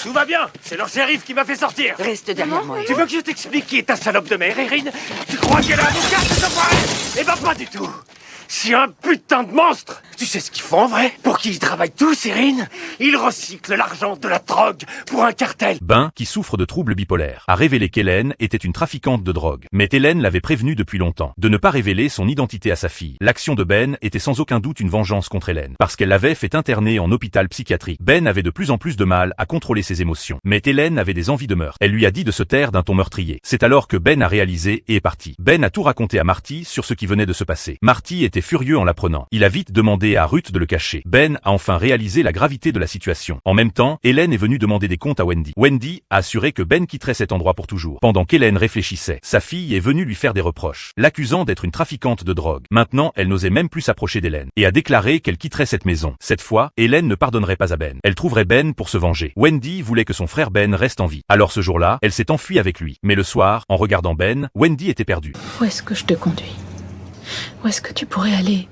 Tout va bien, c'est leur shérif qui m'a fait sortir. Reste derrière moi. Tu veux que je t'explique qui est ta salope de mère, Erin? Tu crois qu'elle est avocate, cette soirée? Eh ben pas du tout. C'est un putain de monstre. Tu sais ce qu'ils font en vrai? Pour qui ils travaillent tous, Erin? Ils recyclent l'argent de la drogue pour un cartel. Ben, qui souffre de troubles bipolaires, a révélé qu'Hélène était une trafiquante de drogue. Mais Hélène l'avait prévenue depuis longtemps de ne pas révéler son identité à sa fille. L'action de Ben était sans aucun doute une vengeance contre Hélène, parce qu'elle l'avait fait interner en hôpital psychiatrique. Ben avait de plus en plus de mal à contrôler ses émotions. Mais Hélène avait des envies de meurtre. Elle lui a dit de se taire d'un ton meurtrier. C'est alors que Ben a réalisé et est parti. Ben a tout raconté à Marty sur ce qui venait de se passer. Marty était furieux en l'apprenant. Il a vite demandé à Ruth de le cacher. Ben a enfin réalisé la gravité de la situation. En même temps, Hélène est venue demander des comptes à Wendy. Wendy a assuré que Ben quitterait cet endroit pour toujours. Pendant qu'Hélène réfléchissait, sa fille est venue lui faire des reproches, l'accusant d'être une trafiquante de drogue. Maintenant, elle n'osait même plus s'approcher d'Hélène et a déclaré qu'elle quitterait cette maison. Cette fois, Hélène ne pardonnerait pas à Ben. Elle trouverait Ben pour se venger. Wendy voulait que son frère Ben reste en vie. Alors ce jour-là, elle s'est enfuie avec lui. Mais le soir, en regardant Ben, Wendy était perdue. Où est-ce que je te conduis? Où est-ce que tu pourrais aller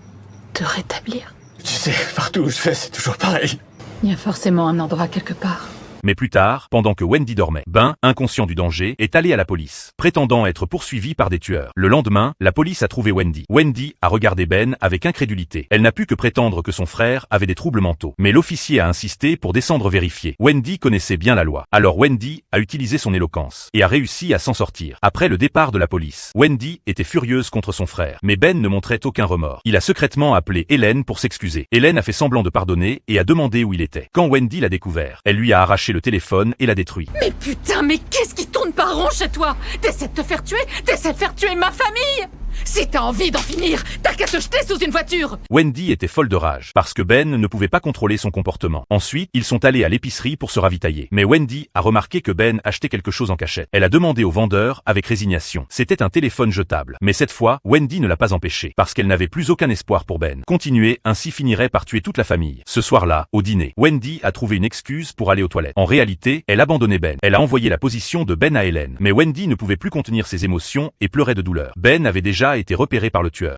te rétablir? Tu sais, partout où je vais, c'est toujours pareil. Il y a forcément un endroit quelque part. Mais plus tard, pendant que Wendy dormait, Ben, inconscient du danger, est allé à la police, prétendant être poursuivi par des tueurs. Le lendemain, la police a trouvé Wendy. Wendy a regardé Ben avec incrédulité. Elle n'a pu que prétendre que son frère avait des troubles mentaux. Mais l'officier a insisté pour descendre vérifier. Wendy connaissait bien la loi. Alors Wendy a utilisé son éloquence et a réussi à s'en sortir. Après le départ de la police, Wendy était furieuse contre son frère. Mais Ben ne montrait aucun remords. Il a secrètement appelé Hélène pour s'excuser. Hélène a fait semblant de pardonner et a demandé où il était. Quand Wendy l'a découvert, elle lui a arraché le téléphone et l'a détruit. Mais putain, mais qu'est-ce qui tourne pas rond chez toi? T'essaies de te faire tuer? T'essaies de faire tuer ma famille? Si t'as envie d'en finir, t'as qu'à te jeter sous une voiture. Wendy était folle de rage, parce que Ben ne pouvait pas contrôler son comportement. Ensuite, ils sont allés à l'épicerie pour se ravitailler. Mais Wendy a remarqué que Ben achetait quelque chose en cachette. Elle a demandé au vendeur avec résignation. C'était un téléphone jetable. Mais cette fois, Wendy ne l'a pas empêché, parce qu'elle n'avait plus aucun espoir pour Ben. Continuer ainsi finirait par tuer toute la famille. Ce soir-là, au dîner, Wendy a trouvé une excuse pour aller aux toilettes. En réalité, elle abandonnait Ben. Elle a envoyé la position de Ben à Hélène. Mais Wendy ne pouvait plus contenir ses émotions et pleurait de douleur. Ben avait déjà été repéré par le tueur.